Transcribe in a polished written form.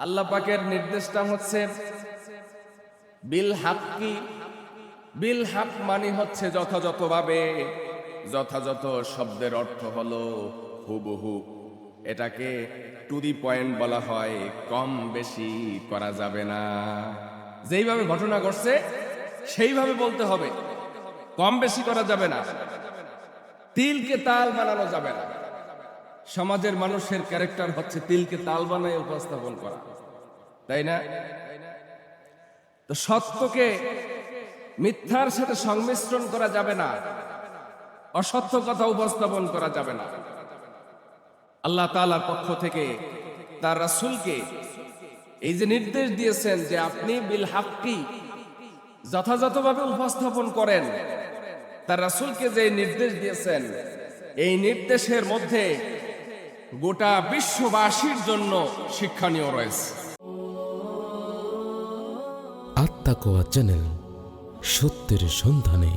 আল্লাহ পাকের নির্দেশটা হচ্ছে বিল হাক্কি। বিল হক মানে হচ্ছে যথাযথভাবে। যথাযথ শব্দের অর্থ হলো হুবহু। এটাকে টু দি পয়েন্ট বলা হয়। কম বেশি করা যাবে না। যেইভাবে ঘটনা ঘটছে সেইভাবে বলতে হবে, কম বেশি করা যাবে না। তিলকে তাল বানানো যাবে না। সমাজের মানুষের ক্যারেক্টার হচ্ছে তিলকে তাল বানায় উপস্থাপন করা, তাই না? তো সত্যকে মিথ্যার সাথে সংমিশ্রণ করা যাবে না, অসত্য কথা উপস্থাপন করা যাবে না। আল্লাহ তাআলার পক্ষ থেকে তার রাসূলকে এই যে নির্দেশ দিয়েছেন যে আপনি বিল হাক্কি যথাযথভাবে উপস্থাপন করেন, তার রাসূলকে যে নির্দেশ দিয়েছেন, এই নির্দেশের মধ্যে গোটা বিশ্ববাসীর জন্য শিক্ষণীয় রয়েছে। আত্মাকোয়া চ্যানেল, সত্যের সন্ধানে।